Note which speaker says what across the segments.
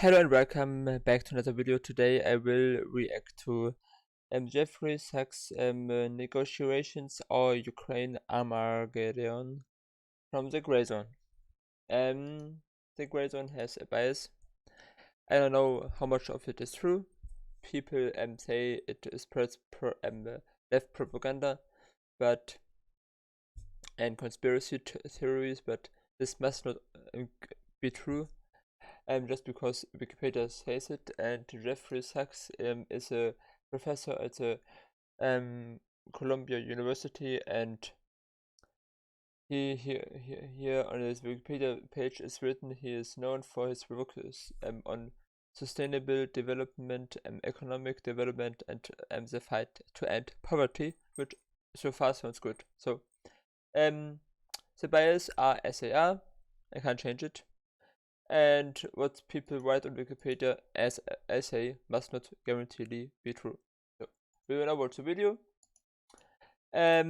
Speaker 1: Hello and welcome back to another video. Today I will react to Jeffrey Sachs negotiations or Ukraine Armageddon from the Grey Zone. The Grey Zone has a bias. I don't know how much of it is true. People say it is left propaganda, but and conspiracy theories, but this must not be true. Just because Wikipedia says it, and Jeffrey Sachs is a professor at the Columbia University, and here on his Wikipedia page is written he is known for his work on sustainable development, economic development, and the fight to end poverty, which so far sounds good. So the bias are as they are. I can't change it. And what people write on Wikipedia as an essay must not guaranteed be true. So we will now watch the video. I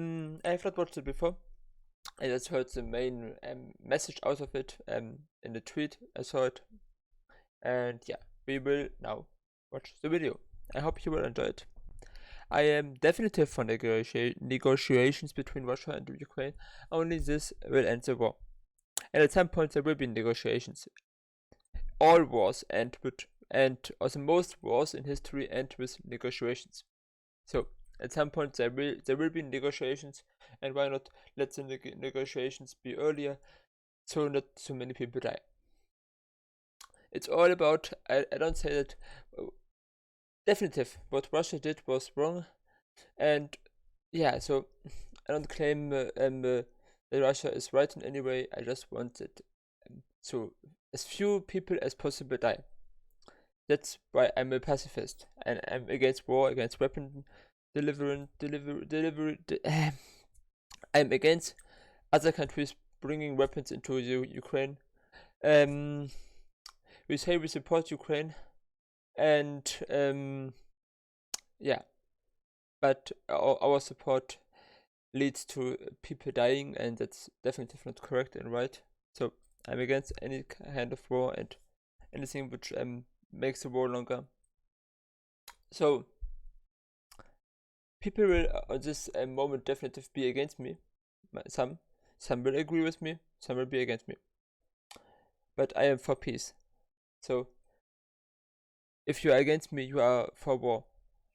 Speaker 1: have not watched it before. I just heard the main message out of it in the tweet. I saw it, and yeah, we will now watch the video. I hope you will enjoy it. I am definitive for negotiations between Russia and Ukraine. Only this will end the war. And at some point there will be negotiations. All wars end with, and also most wars in history end with negotiations. So at some point there will be negotiations, and why not let the negotiations be earlier, so not so many people die. It's all about. I don't say that. Definitive, what Russia did was wrong, and yeah. So I don't claim that Russia is right in any way. I just want it so as few people as possible die. That's why I'm a pacifist, and I'm against war, against weapon delivery. I'm against other countries bringing weapons into Ukraine. We say we support Ukraine, and yeah, but our support leads to people dying, and that's definitely not correct and right. So I'm against any kind of war and anything which makes the war longer. So people will on this moment definitely be against me. Some will agree with me, some will be against me. But I am for peace. So if you are against me, you are for war.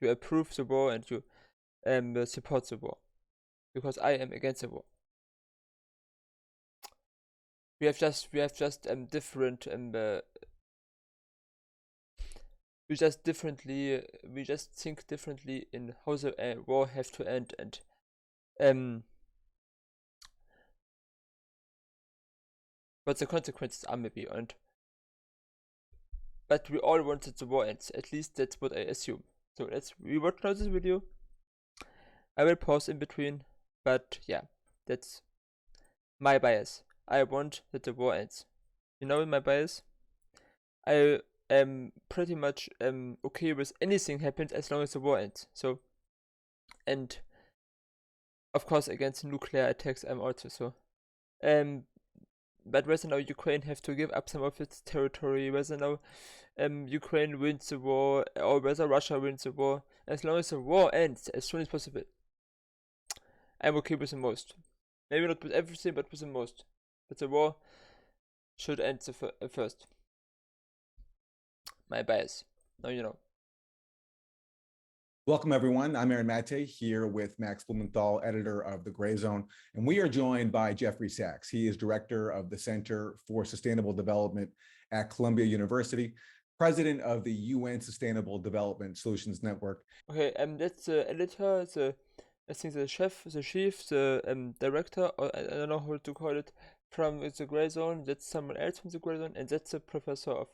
Speaker 1: You approve the war and you support the war, because I am against the war. We have just different we just think differently in how the war have to end, and what the consequences are maybe, but we all wanted the war ends. At least that's what I assume. So let's rewatch now this video. I will pause in between, but yeah, that's my bias. I want that the war ends. You know my bias? I am pretty much okay with anything happens as long as the war ends. So, and of course against nuclear attacks I'm also so. But whether now Ukraine have to give up some of its territory, whether now Ukraine wins the war, or whether Russia wins the war, as long as the war ends as soon as possible, I'm okay with the most. Maybe not with everything, but with the most. But the war should end first. My bias. Now you know.
Speaker 2: Welcome, everyone. I'm Aaron Mate here with Max Blumenthal, editor of The Grey Zone, and we are joined by Jeffrey Sachs. He is director of the Center for Sustainable Development at Columbia University, president of the UN Sustainable Development Solutions Network.
Speaker 1: Okay, that's the editor, I think the chief, the director, or I don't know how to call it, from the Grey Zone. That's someone else from the Grey Zone, and that's a professor of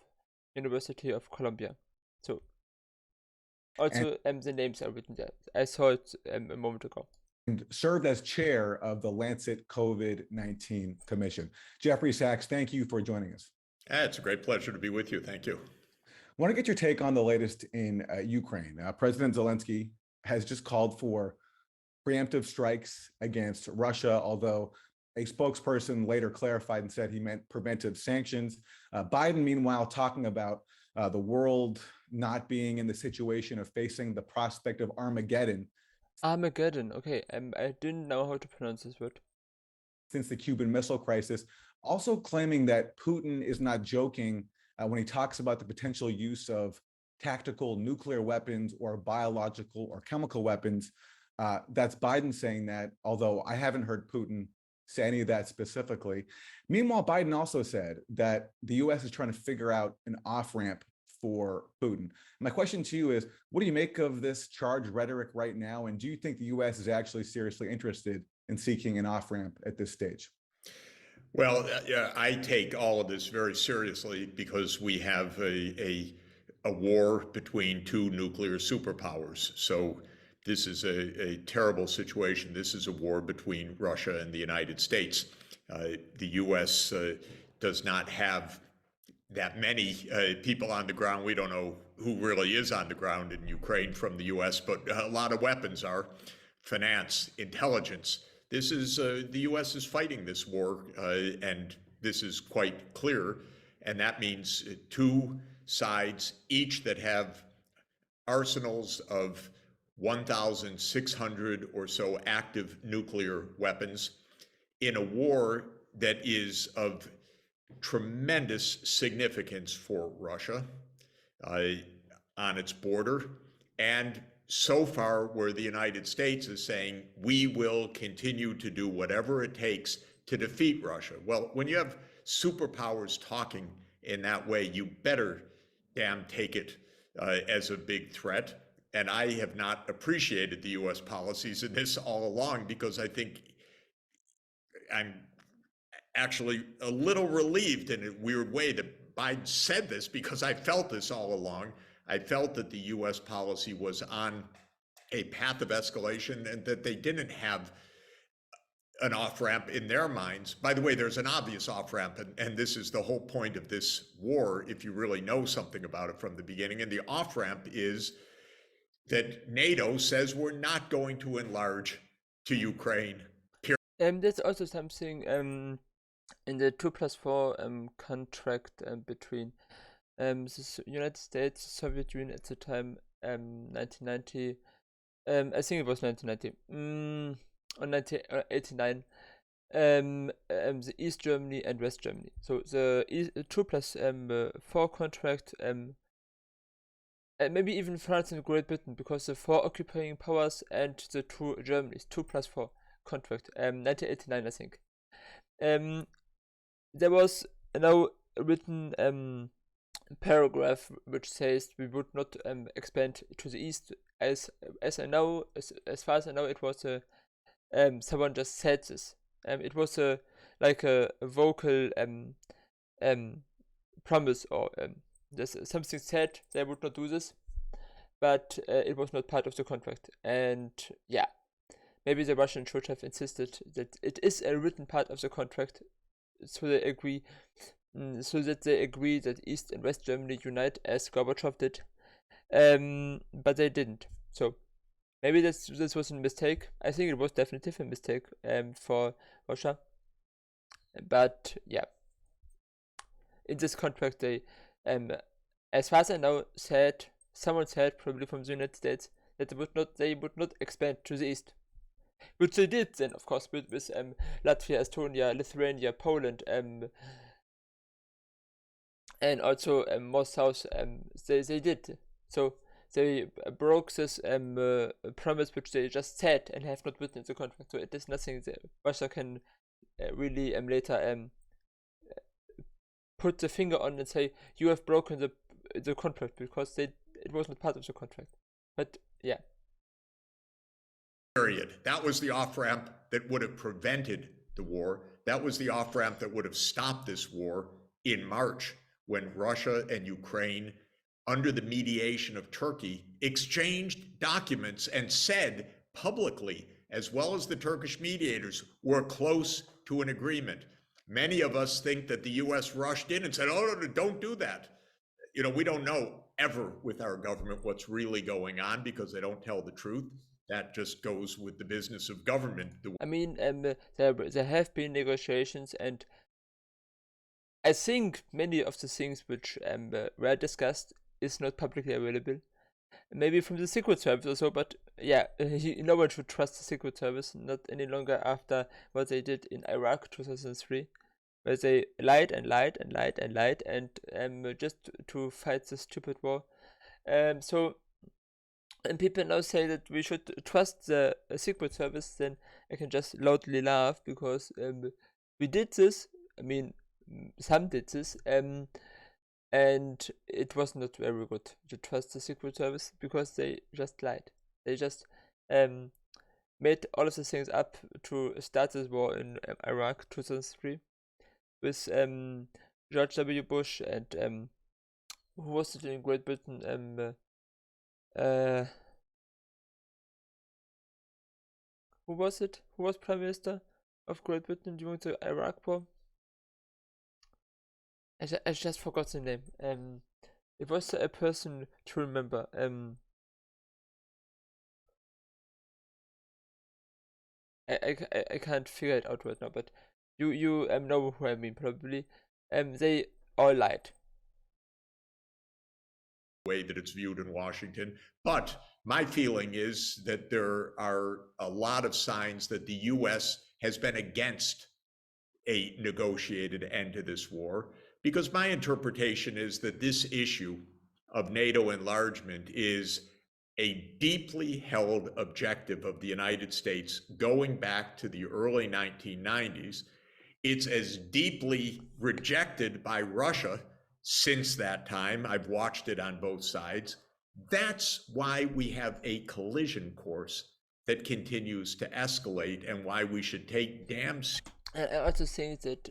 Speaker 1: University of Columbia. So also the names are written there. I saw it a moment ago.
Speaker 2: And served as chair of the Lancet COVID-19 Commission. Jeffrey Sachs, thank you for joining us.
Speaker 3: It's a great pleasure to be with you. Thank you.
Speaker 2: I want to get your take on the latest in Ukraine. President Zelensky has just called for preemptive strikes against Russia, although a spokesperson later clarified and said he meant preventive sanctions. Biden, meanwhile, talking about the world not being in the situation of facing the prospect of Armageddon.
Speaker 1: Armageddon, okay. I didn't know how to pronounce this word.
Speaker 2: Since the Cuban Missile Crisis, also claiming that Putin is not joking when he talks about the potential use of tactical nuclear weapons or biological or chemical weapons. That's Biden saying that, although I haven't heard Putin say any of that specifically. Meanwhile, Biden also said that the US is trying to figure out an off-ramp for Putin. My question to you is, what do you make of this charged rhetoric right now? And do you think the US is actually seriously interested in seeking an off-ramp at this stage?
Speaker 3: Well, I take all of this very seriously because we have a war between two nuclear superpowers. So this is a terrible situation. This is a war between Russia and the United States. The U.S. Does not have that many people on the ground. We don't know who really is on the ground in Ukraine from the U.S., but a lot of weapons are, finance, intelligence. This is the U.S. is fighting this war, and this is quite clear. And that means two sides, each that have arsenals of 1,600 or so active nuclear weapons in a war that is of tremendous significance for Russia on its border, and so far where the United States is saying we will continue to do whatever it takes to defeat Russia. Well, when you have superpowers talking in that way, you better damn take it as a big threat. And I have not appreciated the U.S. policies in this all along, because I think I'm actually a little relieved in a weird way that Biden said this, because I felt this all along. I felt that the U.S. policy was on a path of escalation and that they didn't have an off-ramp in their minds. By the way, there's an obvious off-ramp, and this is the whole point of this war, if you really know something about it from the beginning. And the off-ramp is that NATO says we're not going to enlarge to Ukraine.
Speaker 1: There's also something in the 2+4 contract between the United States, Soviet Union at the time, 1990, I think it was 1990, or 1989, the East Germany and West Germany. So the 2+4 contract, maybe even France and Great Britain, because the 4 occupying powers and the 2 Germanys, 2+4 contract, 1989, I think. There was now a written paragraph which says we would not expand to the east. As I know, as far as I know, it was someone just said this. It was like a vocal promise, or something said they would not do this, but it was not part of the contract. And yeah, maybe the Russians should have insisted that it is a written part of the contract, so they agree, that East and West Germany unite as Gorbachev did, but they didn't. So maybe this was a mistake. I think it was definitely a mistake for Russia. But yeah, in this contract they, as far as I know, someone said, probably from the United States, that they would not expand to the east. Which they did then, of course, with Latvia, Estonia, Lithuania, Poland, and also more south. They did. So they broke this promise which they just said and have not written in the contract. So it is nothing that Russia can really later put the finger on and say you have broken the contract, because it was not part of the contract. But yeah.
Speaker 3: Period. That was the off-ramp that would have prevented the war. That was the off-ramp that would have stopped this war in March, when Russia and Ukraine, under the mediation of Turkey, exchanged documents and said publicly, as well as the Turkish mediators, we're close to an agreement. Many of us think that the U.S. rushed in and said, oh, no, don't do that. You know, we don't know ever with our government what's really going on, because they don't tell the truth. That just goes with the business of government.
Speaker 1: I mean, there have been negotiations, and I think many of the things which were discussed is not publicly available. Maybe from the Secret Service or so, but yeah, no one should trust the Secret Service, not any longer after what they did in Iraq 2003, where they lied and lied and lied and lied and just to fight the stupid war. So, and people now say that we should trust the Secret Service, then I can just loudly laugh because we did this. I mean, some did this, and it was not very good to trust the Secret Service because they just lied. They just made all of the things up to start this war in Iraq 2003 with George W. Bush and who was it in Great Britain? Who was it? Who was Prime Minister of Great Britain during the Iraq war? I just forgot the name. It was a person to remember. I can't figure it out right now, but you know who I mean probably. They all lied.
Speaker 3: Way that it's viewed in Washington, but my feeling is that there are a lot of signs that the U.S. has been against a negotiated end to this war, because my interpretation is that this issue of NATO enlargement is a deeply held objective of the United States going back to the early 1990s. It's as deeply rejected by Russia since that time. I've watched it on both sides. That's why we have a collision course that continues to escalate, and why we should take damn.
Speaker 1: I also think that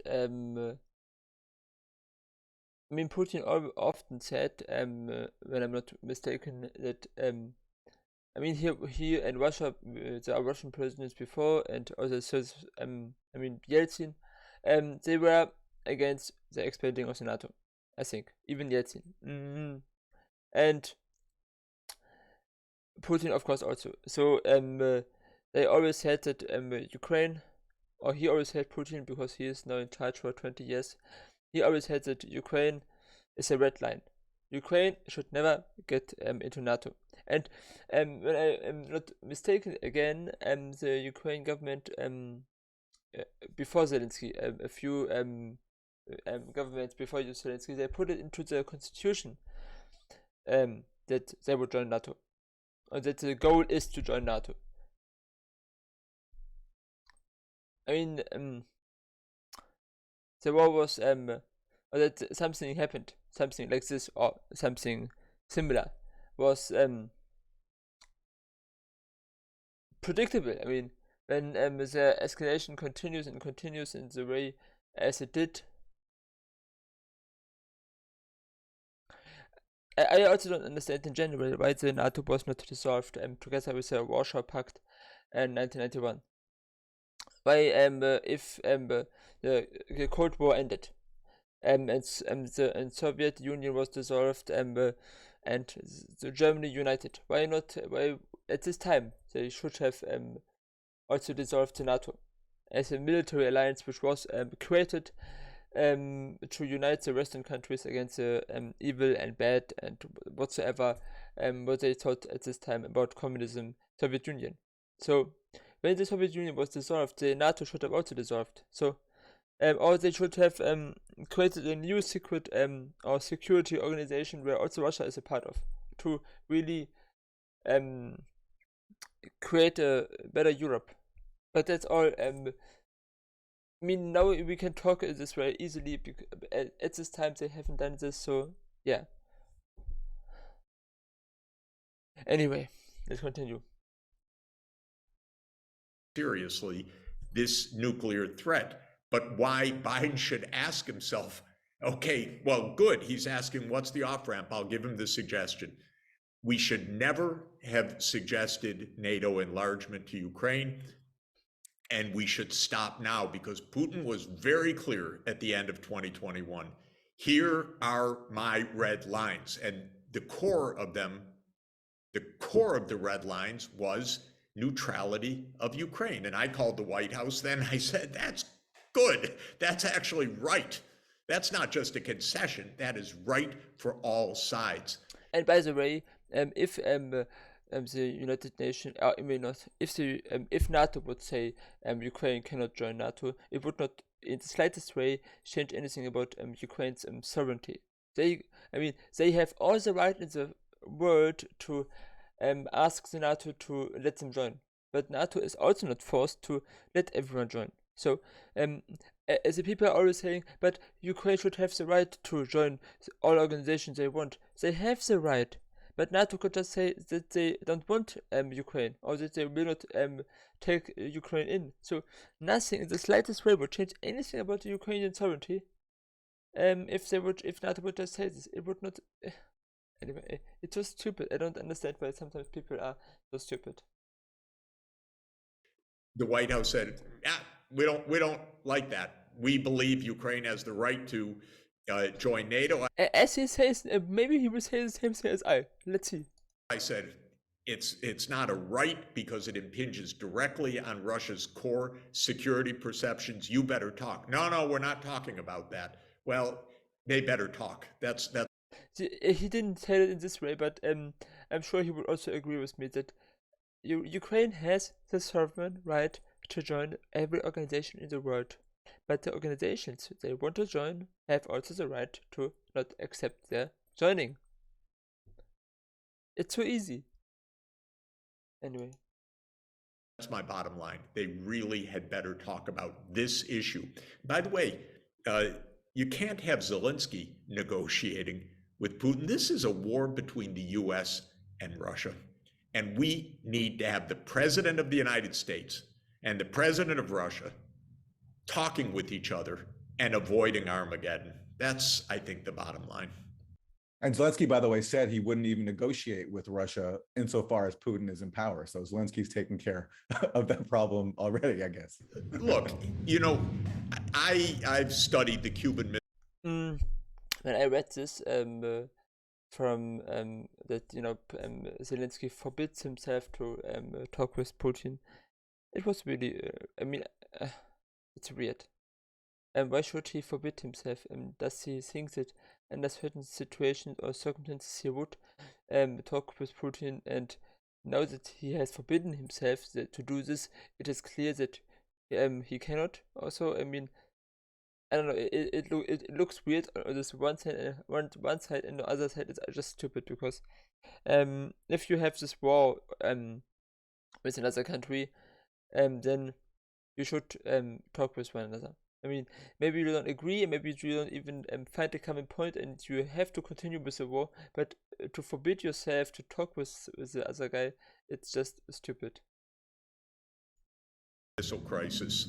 Speaker 1: I mean, Putin often said, when I'm not mistaken, that I mean, here in Russia, there are Russian presidents before, and also I mean Yeltsin, they were against the expanding of the NATO. I think even Yeltsin, and Putin, of course, also. So they always said that Ukraine, or he always said Putin, because he is now in charge for 20 years. He always said that Ukraine is a red line. Ukraine should never get into NATO. And when I am not mistaken again, the Ukraine government before Zelensky, a few governments before Zelensky, they put it into the constitution that they would join NATO, and that the goal is to join NATO. I mean, the war was or that something happened, something like this or something similar was predictable. I mean, when the escalation continues in the way as it did, I also don't understand in general why the NATO was not dissolved together with the Warsaw Pact in 1991. Why if the Cold War ended and the Soviet Union was dissolved and the Germany united, why not? Why at this time they should have also dissolved the NATO as a military alliance which was created to unite the Western countries against the evil and bad and whatsoever what they thought at this time about communism, Soviet Union. So when the Soviet Union was dissolved, the NATO should have also dissolved. So or they should have created a new secret or security organization where also Russia is a part of, to really create a better Europe. But that's all. I mean, now we can talk this very easily because at this time they haven't done this, so yeah. Anyway, let's continue.
Speaker 3: Seriously, this nuclear threat, but why Biden should ask himself, okay, well, good, he's asking what's the off-ramp, I'll give him the suggestion. We should never have suggested NATO enlargement to Ukraine. And we should stop now, because Putin was very clear at the end of 2021. Here are my red lines. And the core of them, the core of the red lines was neutrality of Ukraine. And I called the White House then. I said, that's good. That's actually right. That's not just a concession. That is right for all sides.
Speaker 1: And by the way, if the United Nations, I mean not, if NATO would say Ukraine cannot join NATO, it would not in the slightest way change anything about Ukraine's sovereignty. They have all the right in the world to ask the NATO to let them join, but NATO is also not forced to let everyone join. So as the people are always saying, but Ukraine should have the right to join all organizations they want. They have the right, but NATO could just say that they don't want Ukraine, or that they will not take Ukraine in. So nothing in the slightest way would change anything about the Ukrainian sovereignty. If NATO would just say this, it would not. Anyway, it's so stupid. I don't understand why sometimes people are so stupid.
Speaker 3: The White House said, we don't like that. We believe Ukraine has the right to join NATO.
Speaker 1: As he says, maybe he will say the same thing as I. Let's see.
Speaker 3: I said, it's not a right because it impinges directly on Russia's core security perceptions. You better talk. No, we're not talking about that. Well, they better talk. That's.
Speaker 1: He didn't say it in this way, but I'm sure he would also agree with me that Ukraine has the sovereign right to join every organization in the world. But the organizations they want to join have also the right to not accept their joining. It's so easy. Anyway.
Speaker 3: That's my bottom line. They really had better talk about this issue. By the way, you can't have Zelensky negotiating with Putin. This is a war between the US and Russia. And we need to have the President of the United States and the President of Russia talking with each other and avoiding Armageddon. That's, I think, the bottom line.
Speaker 2: And Zelensky, by the way, said he wouldn't even negotiate with Russia insofar as Putin is in power. So Zelensky's taking care of that problem already, I guess.
Speaker 3: Look, I've studied the Cuban Missile.
Speaker 1: When I read this from that Zelensky forbids himself to talk with Putin, it was really it's weird. And why should he forbid himself? Does he think that under certain situations or circumstances he would talk with Putin? And now that he has forbidden himself to do this, it is clear that he cannot. Also, I don't know. It looks weird on this one side, one side, and the other side is just stupid because if you have this war with another country, then you should talk with one another. Maybe you don't agree, and maybe you don't even find a common point, and you have to continue with the war. But to forbid yourself to talk with the other guy, it's just stupid.
Speaker 3: Missile crisis.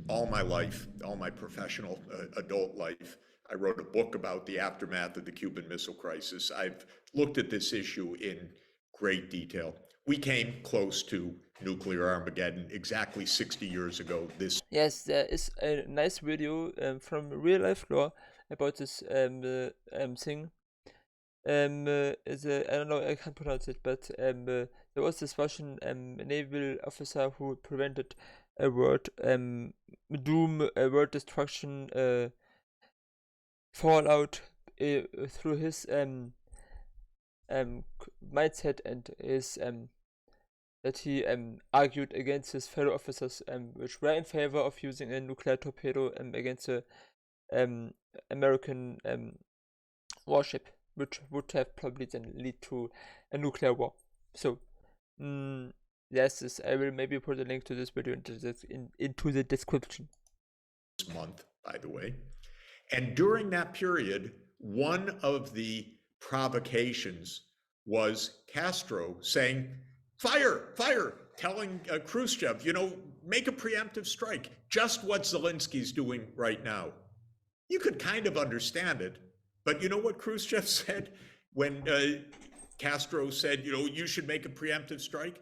Speaker 3: All my life, all my professional adult life, I wrote a book about the aftermath of the Cuban Missile Crisis. I've looked at this issue in great detail. We came close to nuclear Armageddon exactly 60 years ago.
Speaker 1: Yes, there is a nice video from Real Life Lore about this thing. I don't know, I can't pronounce it, but there was this Russian naval officer who prevented a world doom, a world destruction, fallout through his mindset and his that he argued against his fellow officers which were in favor of using a nuclear torpedo against the American warship, which would have probably then lead to a nuclear war. So yes, I will maybe put a link to this video into the description.
Speaker 3: This month, by the way. And during that period, one of the provocations was Castro saying, fire, telling Khrushchev, make a preemptive strike, just what Zelensky's doing right now. You could kind of understand it, but you know what Khrushchev said when Castro said, you should make a preemptive strike?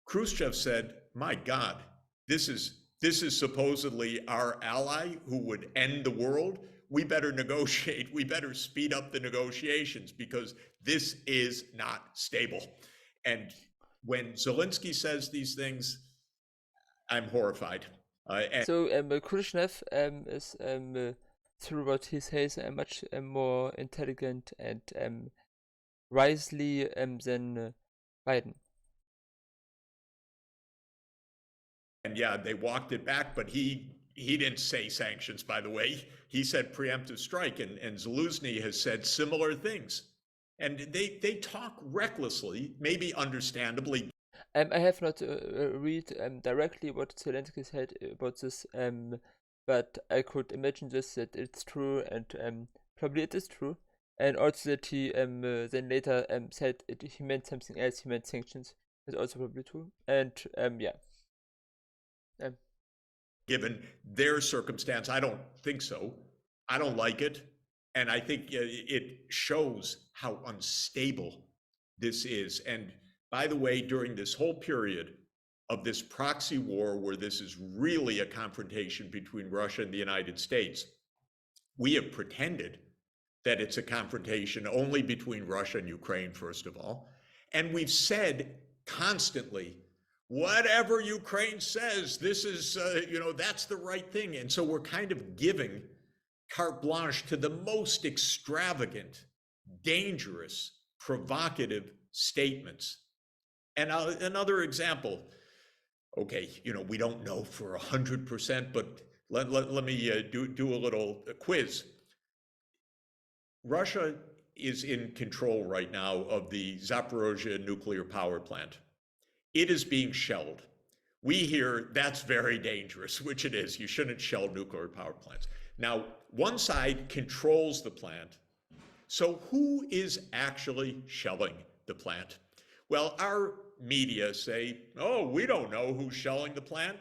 Speaker 3: Khrushchev said, my God, this is supposedly our ally who would end the world. We better negotiate. We better speed up the negotiations because this is not stable. And when Zelensky says these things, I'm horrified.
Speaker 1: So Khrushchev is through what he says, much more intelligent and wisely than Biden.
Speaker 3: And yeah, they walked it back, but he didn't say sanctions, by the way. He said preemptive strike, and Zelensky has said similar things. And they talk recklessly, maybe understandably.
Speaker 1: I have not read directly what Zelensky said about this, but I could imagine this, that it's true, and probably it is true. And also that he then later said he meant something else, he meant sanctions. Is also probably true. And yeah.
Speaker 3: Given their circumstance, I don't think so. I don't like it. And I think it shows how unstable this is. And by the way, during this whole period of this proxy war, where this is really a confrontation between Russia and the United States, we have pretended that it's a confrontation only between Russia and Ukraine, first of all. And we've said constantly, whatever Ukraine says, this is, that's the right thing. And so we're kind of giving carte blanche to the most extravagant, dangerous, provocative statements. And another example, okay, we don't know for 100%, but let me do a little quiz. Russia is in control right now of the Zaporozhye nuclear power plant. It is being shelled. We hear that's very dangerous, which it is. You shouldn't shell nuclear power plants. Now, one side controls the plant. So who is actually shelling the plant? Well, our media say, oh, we don't know who's shelling the plant.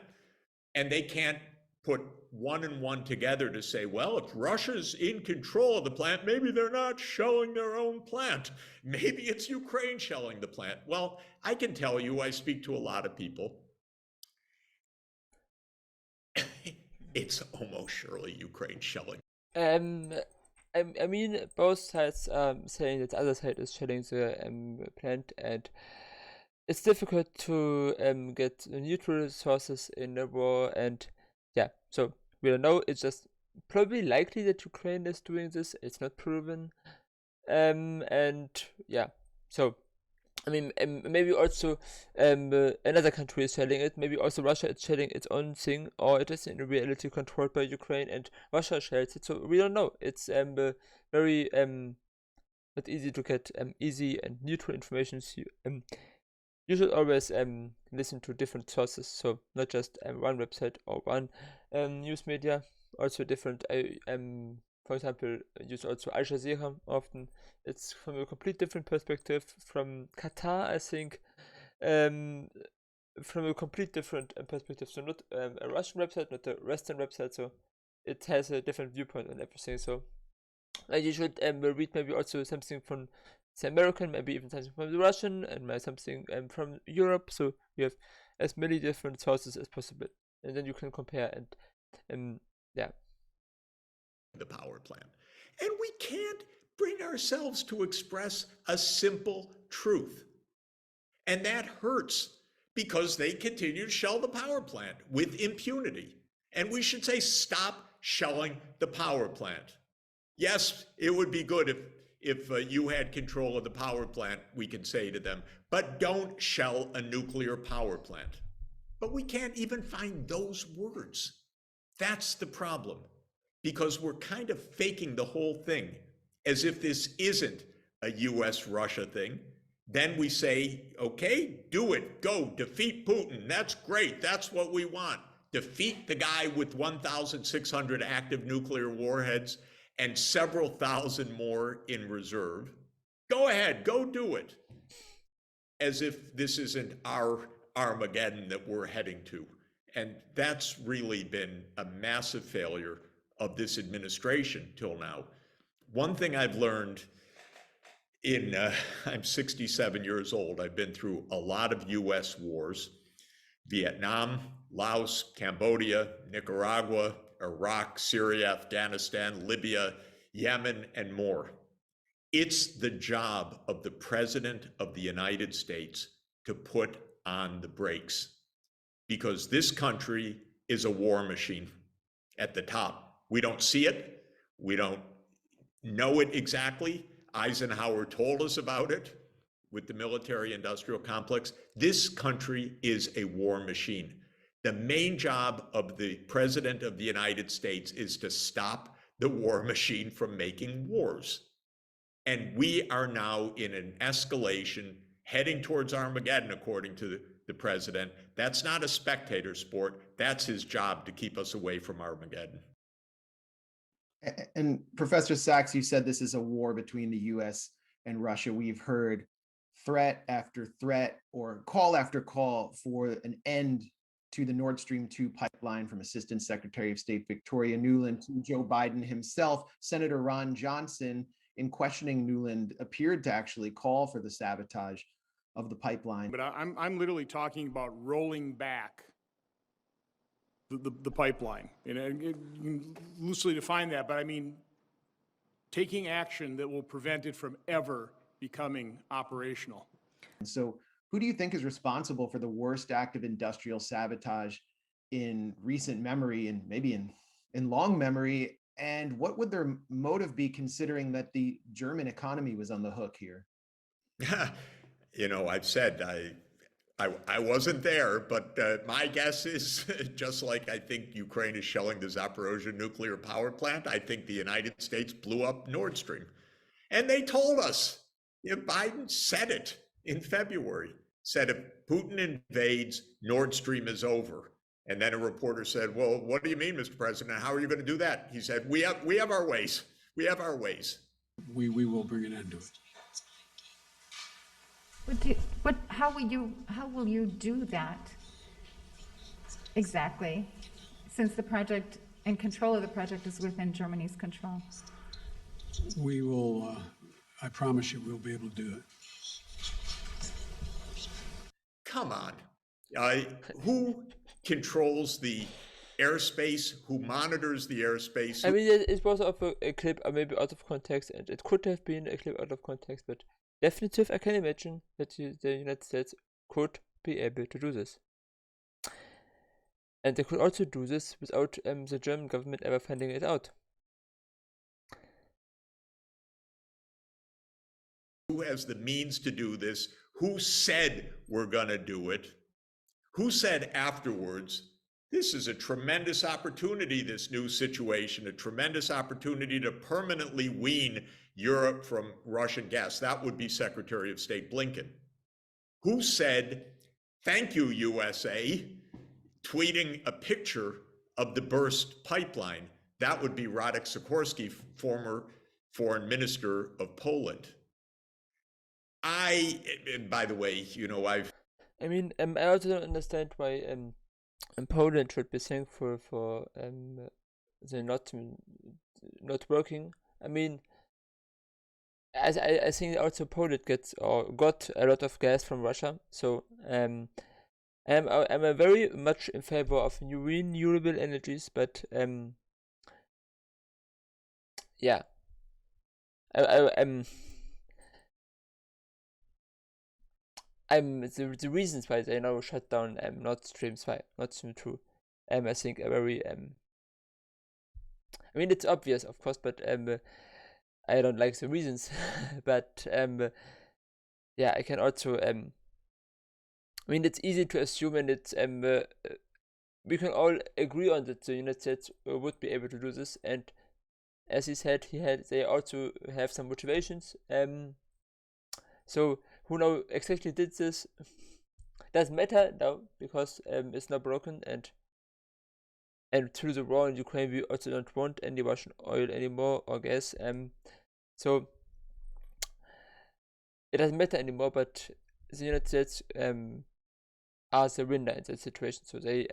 Speaker 3: And they can't put one and one together to say, well, if Russia's in control of the plant, maybe they're not shelling their own plant. Maybe it's Ukraine shelling the plant. Well, I can tell you, I speak to a lot of people. It's almost surely Ukraine shelling.
Speaker 1: I mean, both sides saying that the other side is shelling the plant, and it's difficult to get neutral sources in the war, and yeah, so we don't know. It's just probably likely that Ukraine is doing this. It's not proven, and yeah, so I mean, maybe also another country is selling it. Maybe also Russia is selling its own thing, or it is in reality controlled by Ukraine and Russia sells it. So we don't know. It's very not easy to get easy and neutral information. So, you should always listen to different sources. So not just one website or one news media. Also different. For example, use also Al Jazeera often. It's from a complete different perspective from Qatar, I think. From a complete different perspective. So not a Russian website, not a Western website. So it has a different viewpoint on everything. So you should read maybe also something from the American, maybe even something from the Russian, and maybe something from Europe. So you have as many different sources as possible, and then you can compare and yeah.
Speaker 3: The power plant. And we can't bring ourselves to express a simple truth. And that hurts because they continue to shell the power plant with impunity. And we should say, stop shelling the power plant. Yes, it would be good if you had control of the power plant, we can say to them, but don't shell a nuclear power plant. But we can't even find those words. That's the problem. Because we're kind of faking the whole thing as if this isn't a US-Russia thing. Then we say, okay, do it, go, defeat Putin, that's great, that's what we want. Defeat the guy with 1,600 active nuclear warheads and several thousand more in reserve. Go ahead, go do it. As if this isn't our Armageddon that we're heading to. And that's really been a massive failure of this administration till now. One thing I've learned I'm 67 years old. I've been through a lot of US wars, Vietnam, Laos, Cambodia, Nicaragua, Iraq, Syria, Afghanistan, Libya, Yemen, and more. It's the job of the President of the United States to put on the brakes because this country is a war machine at the top. We don't see it. We don't know it exactly. Eisenhower told us about it with the military-industrial complex. This country is a war machine. The main job of the President of the United States is to stop the war machine from making wars. And we are now in an escalation heading towards Armageddon, according to the president. That's not a spectator sport. That's his job, to keep us away from Armageddon.
Speaker 4: And Professor Sachs, you said this is a war between the US and Russia. We've heard threat after threat or call after call for an end to the Nord Stream 2 pipeline, from Assistant Secretary of State Victoria Nuland to Joe Biden himself. Senator Ron Johnson, in questioning Nuland, appeared to actually call for the sabotage of the pipeline.
Speaker 5: But I'm literally talking about rolling back the pipeline. And you can loosely define that, but I mean taking action that will prevent it from ever becoming operational.
Speaker 4: So who do you think is responsible for the worst act of industrial sabotage in recent memory, and maybe in long memory? And what would their motive be, considering that the German economy was on the hook here?
Speaker 3: You know, I've said I wasn't there, but my guess is, just like I think Ukraine is shelling the Zaporozhye nuclear power plant, I think the United States blew up Nord Stream. And they told us. You know, Biden said it in February, said if Putin invades, Nord Stream is over. And then a reporter said, well, what do you mean, Mr. President? How are you going to do that? He said, we have our ways. We have our ways.
Speaker 6: We will bring an end to it.
Speaker 7: How will you do that exactly, since the project and control of the project is within Germany's control?
Speaker 6: We will, I promise you, we'll be able to do it.
Speaker 3: Come on. Who controls the airspace? Who monitors the airspace?
Speaker 1: I mean, it was of a clip, or maybe out of context, and it could have been a clip out of context, but definitive, I can imagine that the United States could be able to do this. And they could also do this without the German government ever finding it out.
Speaker 3: Who has the means to do this? Who said we're going to do it? Who said afterwards, this is a tremendous opportunity, this new situation, a tremendous opportunity to permanently wean Europe from Russian gas? That would be Secretary of State Blinken. Who said, thank you, USA, tweeting a picture of the burst pipeline? That would be Radek Sikorski, former foreign minister of Poland. And by the way, you know, I
Speaker 1: also don't understand why Poland should be thankful for the not working. I mean, as I think also Poland got a lot of gas from Russia, so I'm a very much in favor of renewable energies, but yeah, the reasons why they now shut down Nord Stream 2, I think are very I mean, it's obvious, of course, but I don't like the reasons. But yeah, I can also I mean, it's easy to assume, and it's we can all agree on that the United States would be able to do this, and as he said, they also have some motivations. So who now exactly did this doesn't matter now, because it's not broken, and through the war in Ukraine we also don't want any Russian oil anymore, or gas, so it doesn't matter anymore. But the United States are the winner in that situation, so they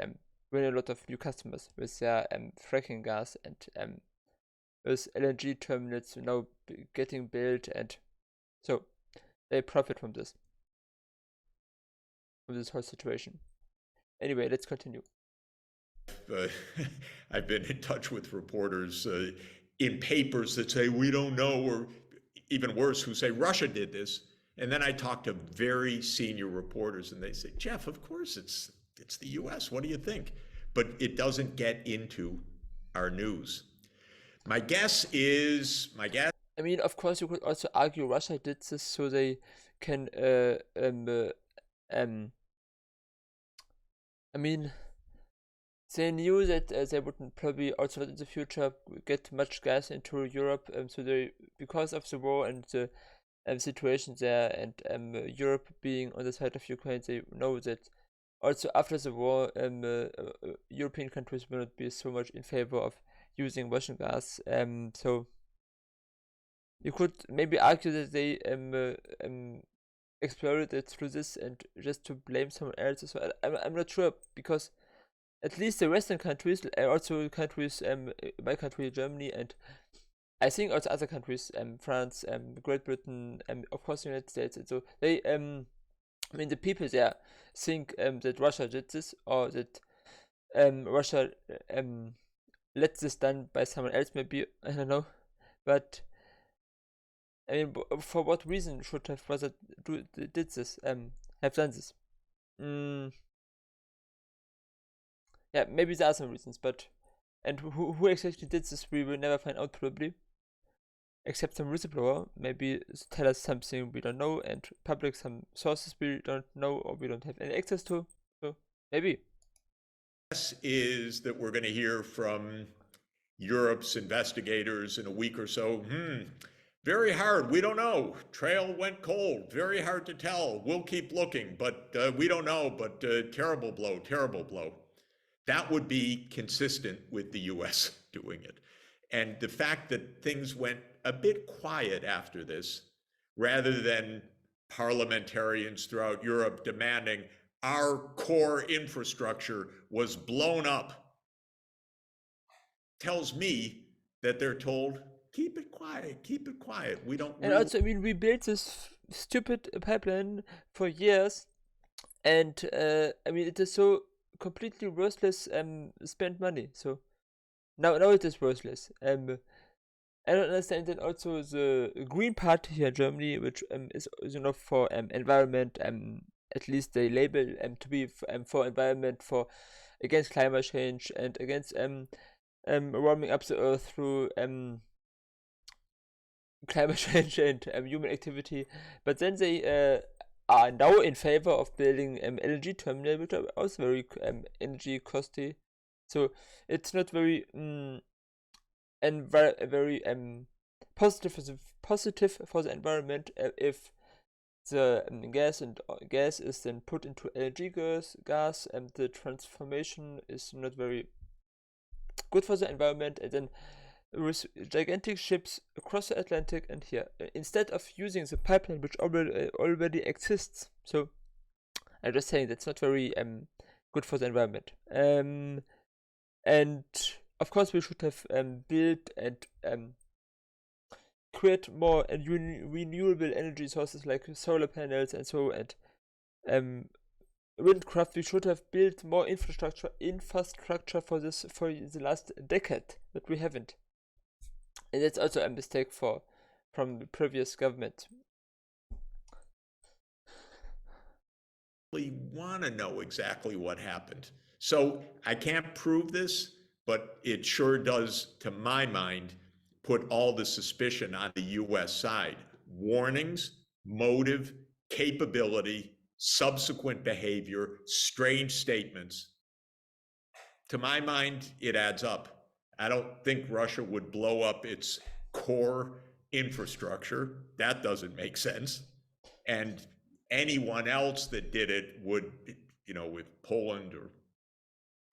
Speaker 1: win a lot of new customers with their fracking gas, and with LNG terminals now getting built, and so they profit from this whole situation. Anyway, let's continue.
Speaker 3: I've been in touch with reporters in papers that say we don't know, or even worse, who say Russia did this. And then I talk to very senior reporters, and they say, Jeff, of course it's the U.S. What do you think? But it doesn't get into our news. My guess is, my guess.
Speaker 1: I mean, of course, you could also argue Russia did this so they can, I mean, they knew that they wouldn't probably also in the future get much gas into Europe, so they, because of the war and the situation there, and Europe being on the side of Ukraine, they know that also after the war, European countries will not be so much in favor of using Russian gas. So you could maybe argue that they explored it through this and just to blame someone else. So I'm not sure, because at least the Western countries, also countries, my country, Germany, and I think also other countries, France, Great Britain, of course the United States, and so they, I mean, the people there think that Russia did this, or that Russia let this done by someone else, maybe, I don't know, but I mean, for what reason should have Russia did this, have done this? Yeah, maybe there are some reasons, but and who exactly did this, we will never find out probably. Except some whistleblower, maybe tell us something we don't know, and public some sources we don't know or we don't have any access to. So maybe.
Speaker 3: Guess is that we're going to hear from Europe's investigators in a week or so. Very hard. We don't know. Trail went cold. Very hard to tell. We'll keep looking, but we don't know. But terrible blow, terrible blow. That would be consistent with the US doing it. And the fact that things went a bit quiet after this, rather than parliamentarians throughout Europe demanding our core infrastructure was blown up, tells me that they're told, keep it quiet, keep it quiet. We don't.
Speaker 1: And also, I mean, we built this stupid pipeline for years, and I mean, it is so completely worthless spent money. So now it is worthless. I don't understand that also the Green Party here in Germany, which is for environment, at least they label to be for environment, for against climate change and against warming up the earth through climate change and human activity. But then they are now in favor of building LNG terminal, which are also very energy costly. So it's not very and very positive for the environment if the gas is then put into LNG gas, and the transformation is not very good for the environment, and then with gigantic ships across the Atlantic and here, instead of using the pipeline which already exists. So I'm just saying that's not very good for the environment. And of course we should have built and create more renewable energy sources like solar panels and so, and windcraft. We should have built more infrastructure for this for the last decade, but we haven't. And that's also a mistake from the previous government.
Speaker 3: We want to know exactly what happened. So I can't prove this, but it sure does, to my mind, put all the suspicion on the US side. Warnings, motive, capability, subsequent behavior, strange statements. To my mind, it adds up. I don't think Russia would blow up its core infrastructure. That doesn't make sense. And anyone else that did it would, with Poland or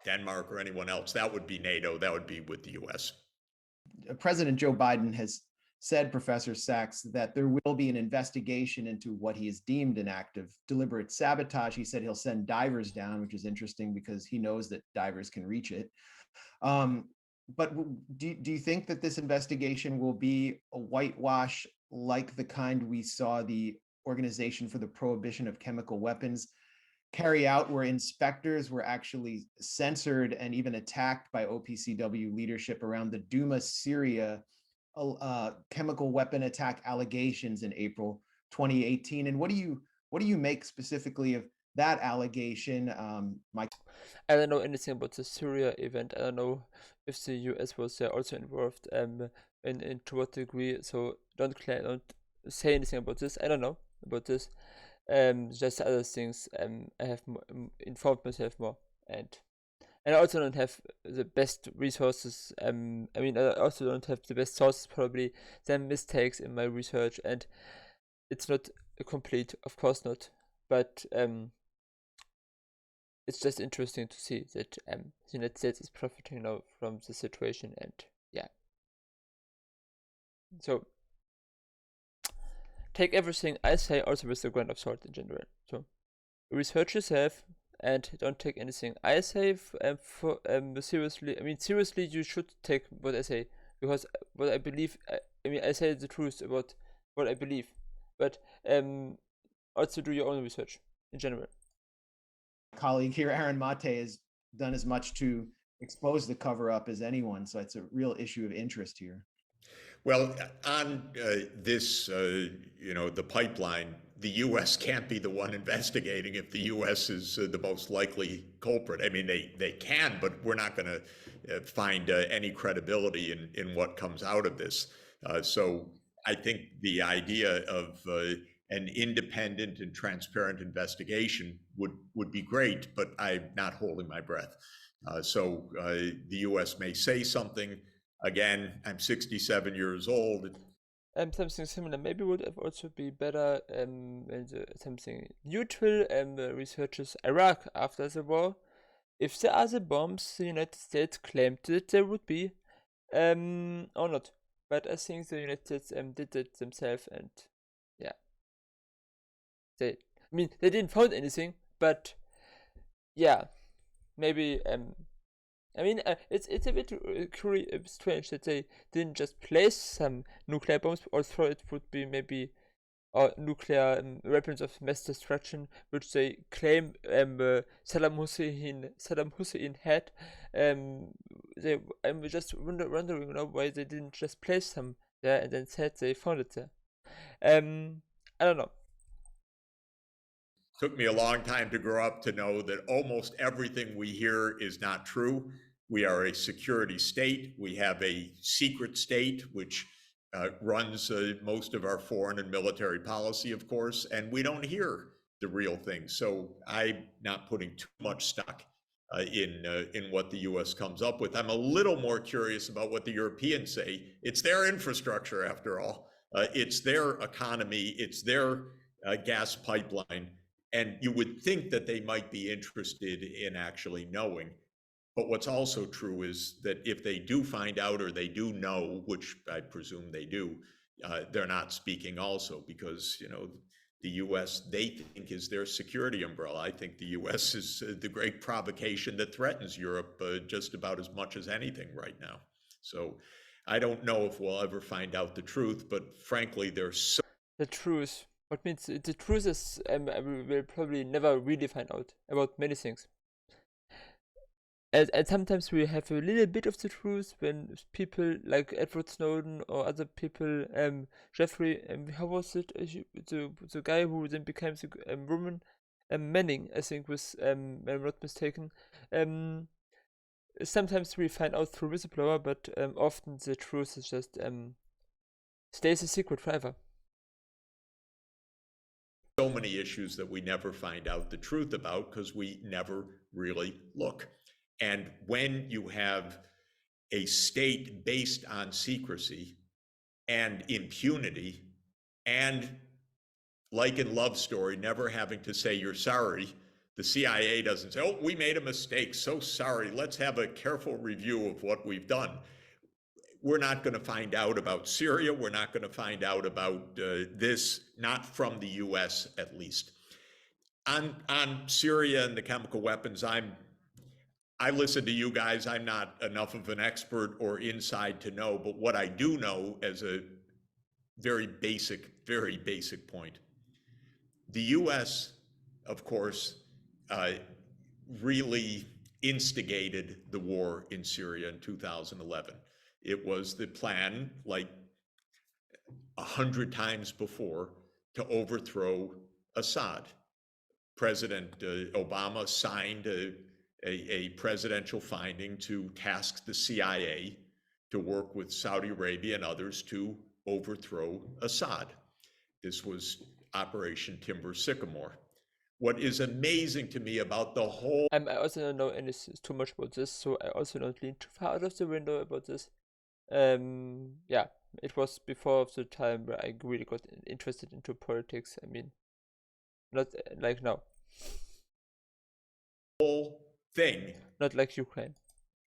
Speaker 3: Denmark or anyone else, that would be NATO, that would be with the US.
Speaker 4: President Joe Biden has said, Professor Sachs, that there will be an investigation into what he has deemed an act of deliberate sabotage. He said he'll send divers down, which is interesting because he knows that divers can reach it. But do you think that this investigation will be a whitewash like the kind we saw the Organization for the Prohibition of Chemical Weapons carry out, where inspectors were actually censored and even attacked by OPCW leadership around the Duma Syria chemical weapon attack allegations in April 2018? And what do you make specifically of that allegation.
Speaker 1: I don't know anything about the Syria event. I don't know if the US was also involved in to what degree. So don't say anything about this. I don't know about this. Just other things. I have informed myself more, and I also don't have the best resources. I mean, I also don't have the best sources. Probably there are mistakes in my research, and it's not complete, of course not. But it's just interesting to see that the United States is profiting now from the situation, and yeah. So take everything I say also with a grain of salt in general. So research yourself and don't take anything I say for seriously. I mean, seriously, you should take what I say, because what I believe. I mean, I say the truth about what I believe, but also do your own research in general.
Speaker 4: Colleague here, Aaron Mate, has done as much to expose the cover-up as anyone, so it's a real issue of interest here.
Speaker 3: Well, on this, the pipeline, the U.S. can't be the one investigating if the U.S. is the most likely culprit. I mean, they can, but we're not going to find any credibility in what comes out of this. So I think the idea of an independent and transparent investigation would be great, but I'm not holding my breath. So the U.S. may say something. Again, I'm 67 years old.
Speaker 1: Something similar maybe would have also be better something neutral researches Iraq after the war. If there are the bombs the United States claimed that there would be, or not. But I think the United States did it themselves, and yeah. They didn't find anything, but yeah, maybe I mean, it's a bit strange that they didn't just place some nuclear bombs, although it would be maybe nuclear weapons of mass destruction, which they claim Saddam Hussein had. I'm just wondering why they didn't just place them there and then said they found it there. I don't know.
Speaker 3: Took me a long time to grow up to know that almost everything we hear is not true. We are a security state. We have a secret state, which runs most of our foreign and military policy, of course, and we don't hear the real thing. So I'm not putting too much stock in what the U.S. comes up with. I'm a little more curious about what the Europeans say. It's their infrastructure, after all. It's their economy. It's their gas pipeline. And you would think that they might be interested in actually knowing. But what's also true is that if they do find out or they do know, which I presume they do, they're not speaking also, because the U.S. they think is their security umbrella. I think the U.S. is the great provocation that threatens Europe just about as much as anything right now. So I don't know if we'll ever find out the truth, but frankly, there's so
Speaker 1: the truth. What means the truth is we will probably never really find out about many things. And sometimes we have a little bit of the truth when people like Edward Snowden or other people, Jeffrey, how was it? The guy who then became the woman, Manning, I think was, I'm not mistaken. Sometimes we find out through whistleblower, but often the truth is just stays a secret forever.
Speaker 3: So many issues that we never find out the truth about because we never really look. And when you have a state based on secrecy and impunity, and like in Love Story, never having to say you're sorry, the CIA doesn't say, oh, we made a mistake, so sorry, let's have a careful review of what we've done. We're not going to find out about Syria. We're not going to find out about this, not from the US at least. On Syria and the chemical weapons, I listen to you guys. I'm not enough of an expert or inside to know, but what I do know as a very basic point, the US, of course, really instigated the war in Syria in 2011. It was the plan, like 100 times before, to overthrow Assad. President Obama signed a presidential finding to task the CIA to work with Saudi Arabia and others to overthrow Assad. This was Operation Timber Sycamore. What is amazing to me about the whole...
Speaker 1: I also don't know too much about this, so I also don't lean too far out of the window about this. Yeah, it was before the time where I really got interested into politics. I mean, not like now.
Speaker 3: Whole thing,
Speaker 1: not like Ukraine,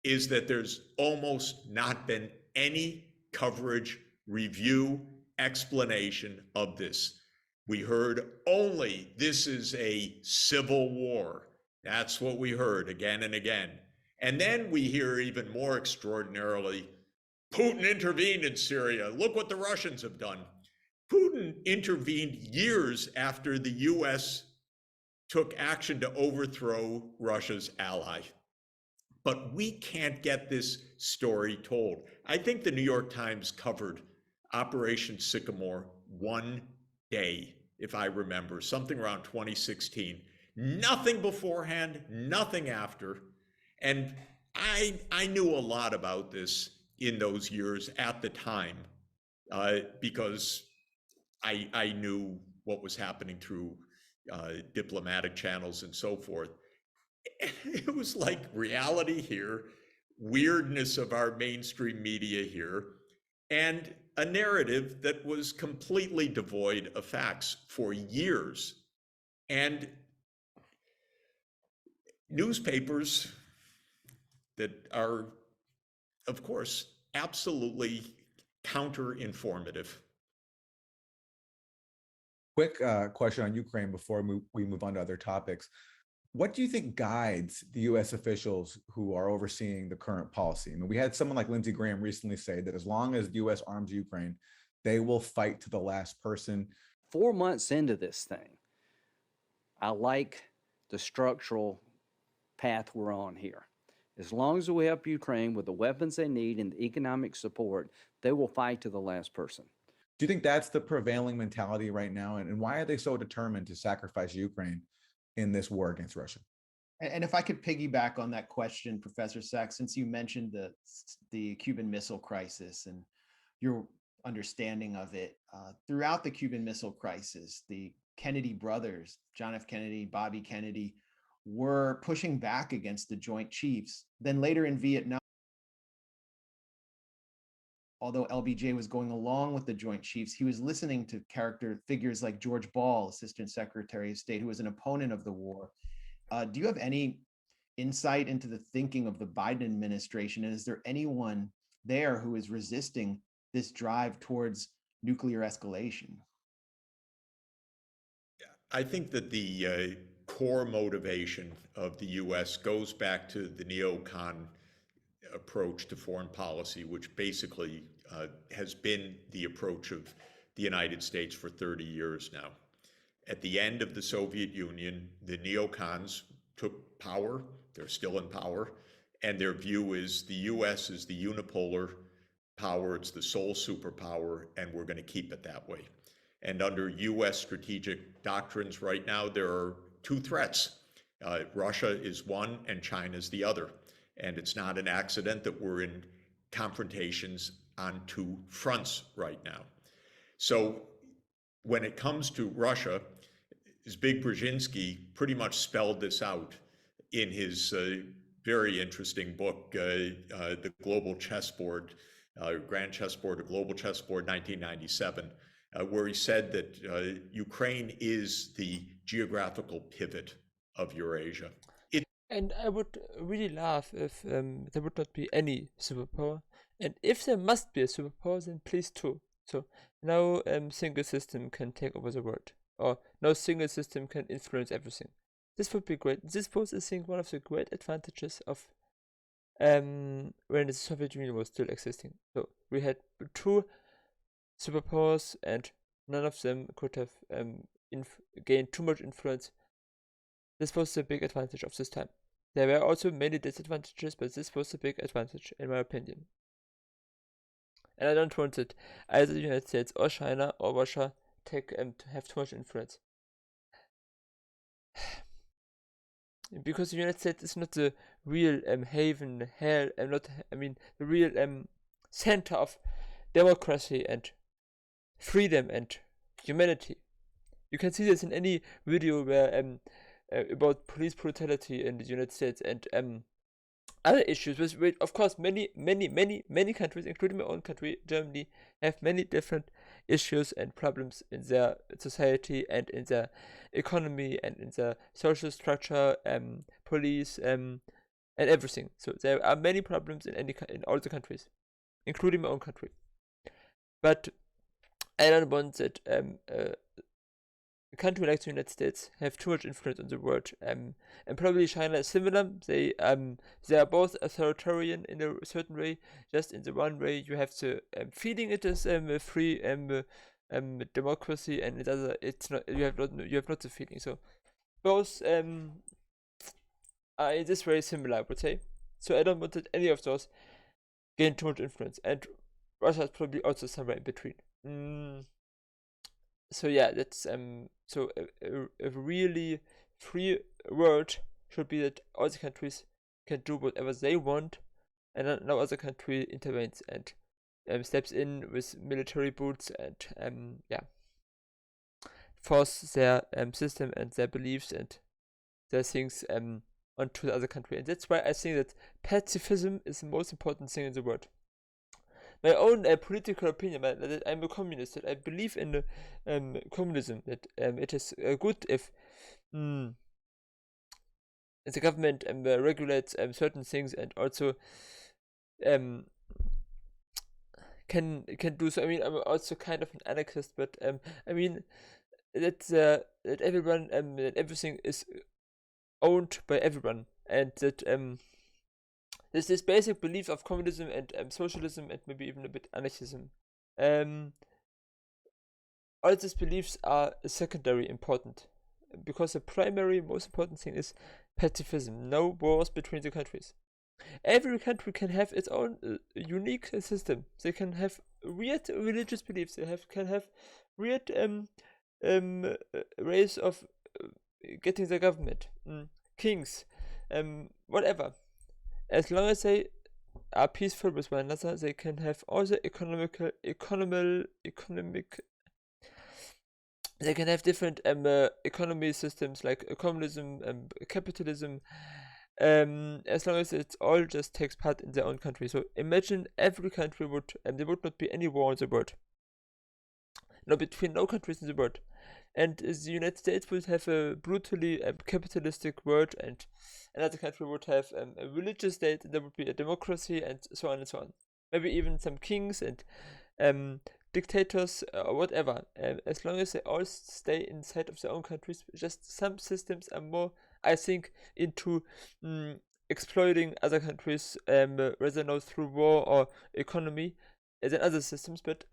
Speaker 3: is that there's almost not been any coverage, review, explanation of this. We heard only this is a civil war. That's what we heard again and again. And then we hear even more extraordinarily, Putin intervened in Syria. Look what the Russians have done. Putin intervened years after the US took action to overthrow Russia's ally. But we can't get this story told. I think the New York Times covered Operation Sycamore one day, if I remember, something around 2016. Nothing beforehand, nothing after. And I knew a lot about this in those years at the time because I knew what was happening through diplomatic channels and so forth. It was like reality here, weirdness of our mainstream media here, and a narrative that was completely devoid of facts for years. And newspapers that are, of course, absolutely counter-informative.
Speaker 2: Quick question on Ukraine before we move on to other topics. What do you think guides the U.S. officials who are overseeing the current policy? I mean, we had someone like Lindsey Graham recently say that as long as the U.S. arms Ukraine, they will fight to the last person.
Speaker 8: 4 months into this thing, I like the structural path we're on here. As long as we help Ukraine with the weapons they need and the economic support, they will fight to the last person.
Speaker 2: Do you think that's the prevailing mentality right now? And why are they so determined to sacrifice Ukraine in this war against Russia?
Speaker 4: And if I could piggyback on that question, Professor Sachs, since you mentioned the Cuban Missile Crisis and your understanding of it, throughout the Cuban Missile Crisis, the Kennedy brothers, John F. Kennedy, Bobby Kennedy, were pushing back against the Joint Chiefs. Then later in Vietnam, although LBJ was going along with the Joint Chiefs, he was listening to figures like George Ball, Assistant Secretary of State, who was an opponent of the war. Do you have any insight into the thinking of the Biden administration? And is there anyone there who is resisting this drive towards nuclear escalation?
Speaker 3: I think that the core motivation of the U.S. goes back to the neocon approach to foreign policy, which basically has been the approach of the United States for 30 years now. At the end of the Soviet Union, the neocons took power. They're still in power. And their view is the U.S. is the unipolar power. It's the sole superpower, and we're going to keep it that way. And under U.S. strategic doctrines right now, there are two threats. Russia is one and China is the other. And it's not an accident that we're in confrontations on two fronts right now. So when it comes to Russia, Zbig Brzezinski pretty much spelled this out in his very interesting book, The Global Chessboard, Grand Chessboard, A Global Chessboard, 1997, where he said that Ukraine is the geographical pivot of Eurasia.
Speaker 1: And I would really laugh if there would not be any superpower. And if there must be a superpower, then please too. So no single system can take over the world, or no single system can influence everything. This would be great. This was, I think, one of the great advantages of when the Soviet Union was still existing. So we had two superpowers, and none of them could have gained too much influence. This was the big advantage of this time. There were also many disadvantages, but this was a big advantage, in my opinion. And I don't want that either the United States or China or Russia to have too much influence. because the United States is not the real haven, hell, not, I mean, the real center of democracy and freedom and humanity. You can see this in any video where about police brutality in the United States and other issues, which of course many countries, including my own country, Germany, have many different issues and problems in their society and in their economy and in their social structure, police, and everything. So there are many problems in all the countries, including my own country. But I don't want that a country like the United States have too much influence on the world. And probably China is similar. They are both authoritarian in a certain way. Just in the one way, you have the feeling it is a free democracy, and in the other, it's not. You have not the feeling. So both are in this way similar, I would say. So I don't want that any of those gain too much influence, and Russia is probably also somewhere in between. So yeah, that's so a really free world should be that all the countries can do whatever they want, and no other country intervenes and steps in with military boots and force their system and their beliefs and their things onto the other country. And that's why I think that pacifism is the most important thing in the world. My own political opinion, that I'm a communist, that I believe in communism, that it is good if the government regulates certain things and also can do so. I mean, I'm also kind of an anarchist, but I mean that everyone that everything is owned by everyone, and that there's this basic belief of communism and socialism and maybe even a bit anarchism. All these beliefs are secondary important, because the primary most important thing is pacifism. No wars between the countries. Every country can have its own unique system. They can have weird religious beliefs. They can have weird ways of getting the government, kings, whatever. As long as they are peaceful with one another, they can have all the economic. They can have different economy systems like communism and capitalism. As long as it all just takes part in their own country. So imagine every country would, there would not be any war in the world. No, between no countries in the world. And the United States would have a brutally capitalistic world, and another country would have a religious state, and there would be a democracy, and so on and so on. Maybe even some kings and dictators or whatever. As long as they all stay inside of their own countries, just some systems are more, I think, into exploiting other countries rather now through war or economy than other systems. But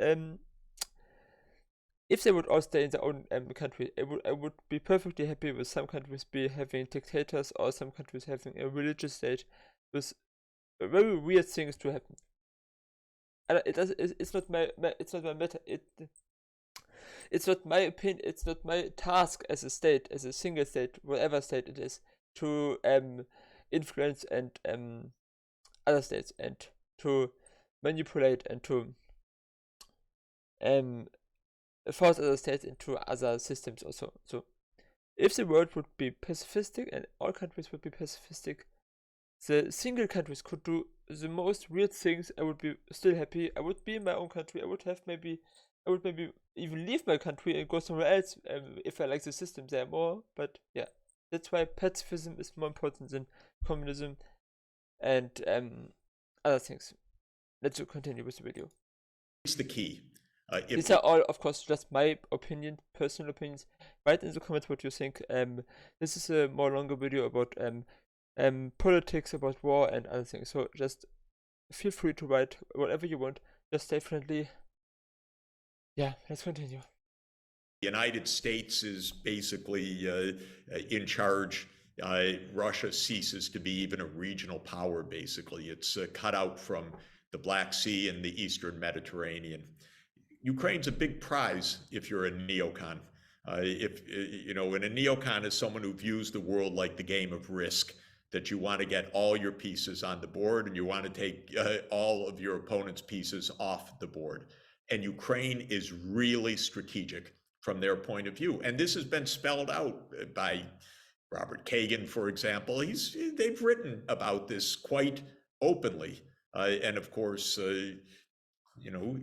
Speaker 1: if they would all stay in their own country, I would be perfectly happy with some countries having dictators or some countries having a religious state with very weird things to happen. And it's not my matter. It's not my opinion. It's not my task as a state, as a single state, whatever state it is, to influence and other states and to manipulate and to force other states into other systems also. So if the world would be pacifistic and all countries would be pacifistic, the single countries could do the most weird things. I would be still happy. I would be in my own country. I would maybe even leave my country and go somewhere else if I like the system there more. But yeah, that's why pacifism is more important than communism and other things. Let's continue with the video.
Speaker 3: It's the key.
Speaker 1: These are all, of course, just my opinion, personal opinions. Write in the comments what you think. This is a more longer video about politics, about war and other things. So just feel free to write whatever you want. Just stay friendly. Yeah, let's continue.
Speaker 3: The United States is basically in charge. Russia ceases to be even a regional power, basically. It's cut out from the Black Sea and the Eastern Mediterranean. Ukraine's a big prize if you're a neocon. If you know, and a neocon is someone who views the world like the game of Risk, that you want to get all your pieces on the board and you want to take all of your opponent's pieces off the board. And Ukraine is really strategic from their point of view. And this has been spelled out by Robert Kagan, for example. They've written about this quite openly. And of course, you know,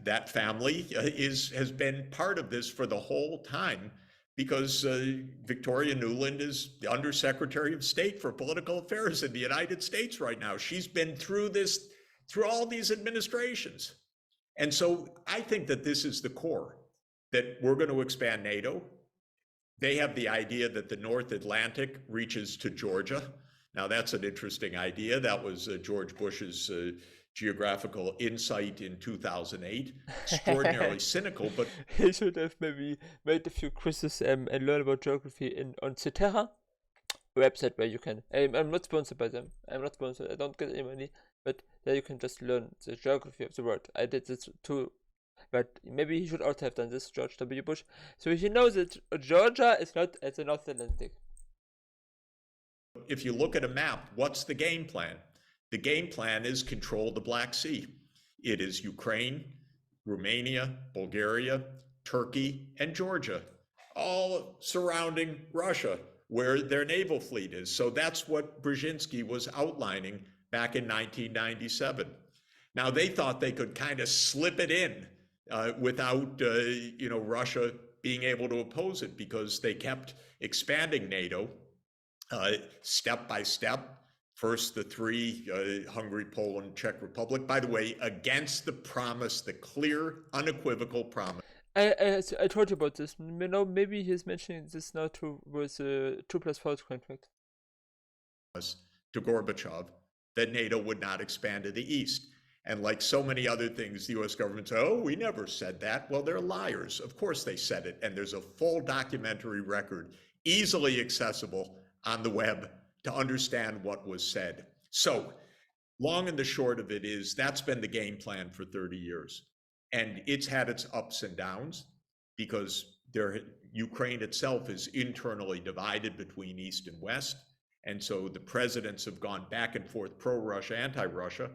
Speaker 3: that family has been part of this for the whole time, because Victoria Nuland is the Undersecretary of State for Political Affairs in the United States right now. She's been through this, through all these administrations. And so I think that this is the core, that we're going to expand NATO. They have the idea that the North Atlantic reaches to Georgia. Now that's an interesting idea. That was George Bush's geographical insight in 2008. Extraordinarily cynical, but
Speaker 1: He should have maybe made a few quizzes and learn about geography on Cetera, a website where you can. I'm not sponsored by them. I'm not sponsored. I don't get any money, but there you can just learn the geography of the world. I did this too, but maybe he should also have done this, George W. Bush. So he knows that Georgia is not at the North Atlantic.
Speaker 3: if you look at a map, what's the game plan? The game plan is control the Black Sea. It is Ukraine, Romania, Bulgaria, Turkey, and Georgia, all surrounding Russia, where their naval fleet is. So that's what Brzezinski was outlining back in 1997. Now, they thought they could kind of slip it in without Russia being able to oppose it, because they kept expanding NATO step by step. First, the three, Hungary, Poland, Czech Republic, by the way, against the promise, the clear, unequivocal promise.
Speaker 1: I told you about this. You know, maybe he's mentioning this now too, with the 2+4 contract.
Speaker 3: To Gorbachev, that NATO would not expand to the east. And like so many other things, the US government said, oh, we never said that. Well, they're liars. Of course they said it. And there's a full documentary record, easily accessible on the web, to understand what was said. So long and the short of it is, that's been the game plan for 30 years. And it's had its ups and downs, because Ukraine itself is internally divided between East and West. And so the presidents have gone back and forth, pro-Russia, anti-Russia.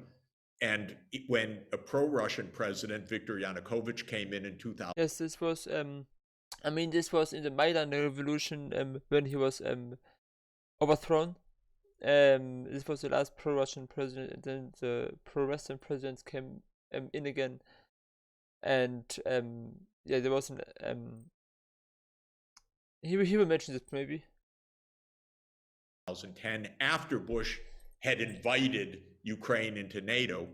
Speaker 3: And when a pro-Russian president, Viktor Yanukovych, came in 2000.
Speaker 1: Yes, this was, this was in the Maidan Revolution when he was overthrown. This was the last pro-Russian president, and then the pro-Western presidents came in again. And there was he will mention this maybe.
Speaker 3: 2010, after Bush had invited Ukraine into NATO,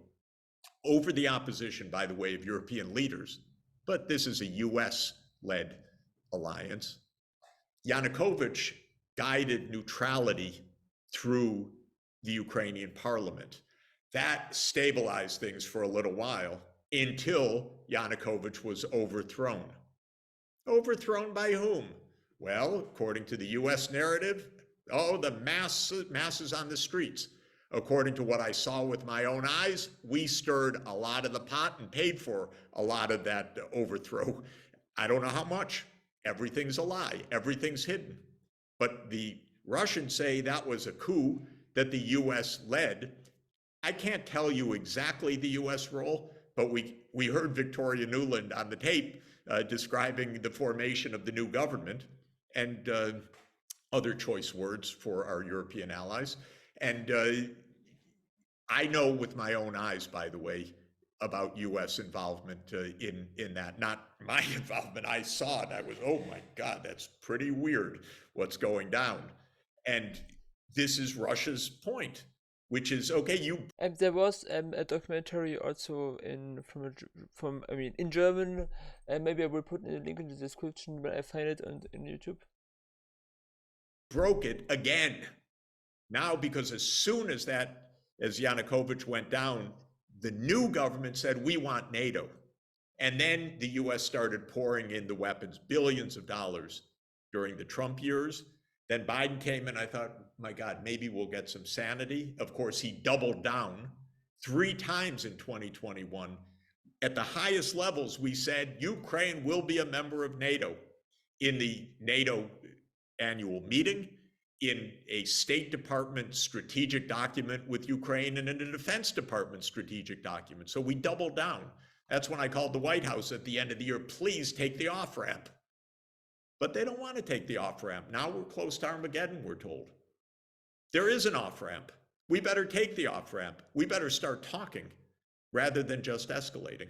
Speaker 3: over the opposition, by the way, of European leaders, but this is a US-led alliance. Yanukovych guided neutrality through the Ukrainian parliament. That stabilized things for a little while, until Yanukovych was overthrown. Overthrown by whom? Well, according to the US narrative, the masses on the streets. According to what I saw with my own eyes, we stirred a lot of the pot and paid for a lot of that overthrow. I don't know how much. Everything's a lie. Everything's hidden. But the Russians say that was a coup that the US led. I can't tell you exactly the US role, but we heard Victoria Nuland on the tape describing the formation of the new government, and other choice words for our European allies. And I know with my own eyes, by the way, about US involvement in that. Not my involvement. I saw it. I was, oh my God, that's pretty weird what's going down. And this is Russia's point, which is, okay,
Speaker 1: there was a documentary also in German, and maybe I will put a link in the description when I find it on YouTube.
Speaker 3: Broke it again. Now, because as soon as Yanukovych went down, the new government said, we want NATO. And then the US started pouring in the weapons, billions of dollars during the Trump years. Then Biden came in, I thought, my God, maybe we'll get some sanity. Of course, he doubled down 3 times in 2021. At the highest levels, we said, Ukraine will be a member of NATO. in the NATO annual meeting, in a State Department strategic document with Ukraine, and in a Defense Department strategic document. So we doubled down. That's when I called the White House at the end of the year, please take the off-ramp. But they don't want to take the off-ramp. Now we're close to Armageddon, we're told. There is an off-ramp. We better take the off-ramp. We better start talking rather than just escalating.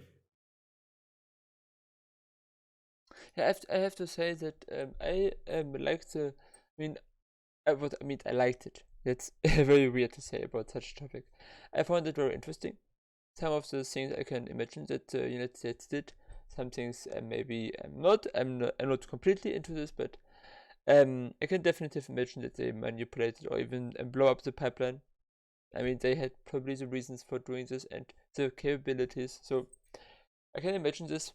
Speaker 1: Yeah, I have to say that I like the. I liked it. That's very weird to say about such a topic. I found it very interesting. Some of the things I can imagine that the United States did. Some things maybe I'm not completely into this, but I can definitely imagine that they manipulated or even blow up the pipeline. I mean, they had probably the reasons for doing this and the capabilities. So I can imagine this.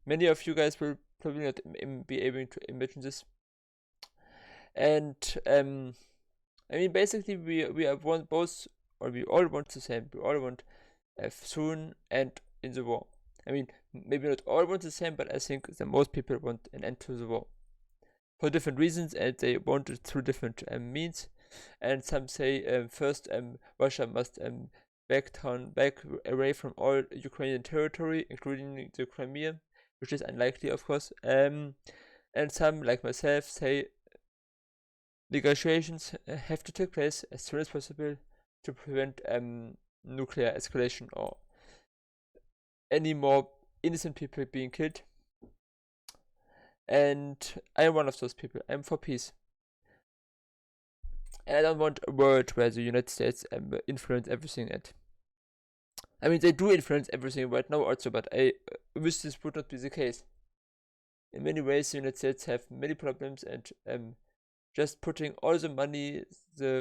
Speaker 1: Many of you guys will probably not be able to imagine this. And I mean, basically, we have both, or we all want the same. We all want a soon end in the war. I mean, maybe not all want the same, but I think that most people want an end to the war for different reasons, and they want it through different means. And some say first, Russia must back away from all Ukrainian territory, including the Crimea, which is unlikely, of course. And some, like myself, say negotiations have to take place as soon as possible to prevent nuclear escalation or any more innocent people being killed. And I am one of those people. I am for peace. And I don't want a world where the United States influence everything. And I mean, they do influence everything right now also, but I wish this would not be the case. In many ways, the United States have many problems, and just putting all the money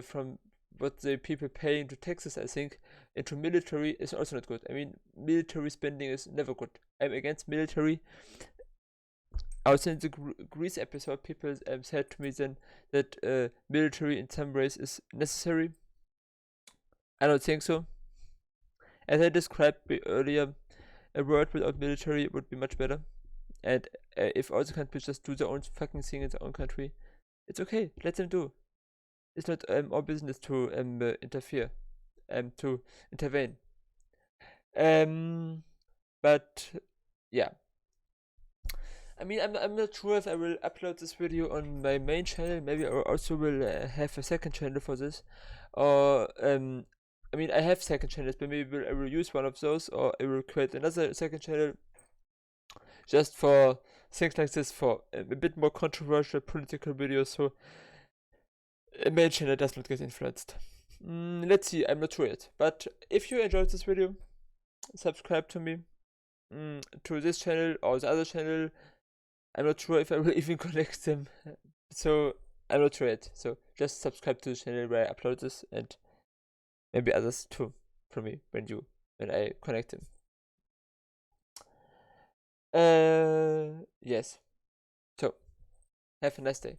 Speaker 1: from what the people pay into taxes, I think, into military is also not good. I mean, military spending is never good. I'm against military. Also in the Greece episode, people said to me then that military in some ways is necessary. I don't think so. As I described earlier, a world without military would be much better. And if all the countries just do their own fucking thing in their own country, it's okay. Let them do. It's not our business to interfere, to intervene. But yeah. I mean, I'm not sure if I will upload this video on my main channel. Maybe I also will have a second channel for this, or I mean, I have second channels, but maybe I will use one of those, or I will create another second channel just for things like this, for a bit more controversial political videos, so a main channel does not get influenced. Let's see, I'm not sure yet. But if you enjoyed this video, subscribe to me, to this channel or the other channel. I'm not sure if I will even connect them, so I'm not sure yet. So just subscribe to the channel where I upload this, and maybe others too from me when I connect them. Yes. So have a nice day.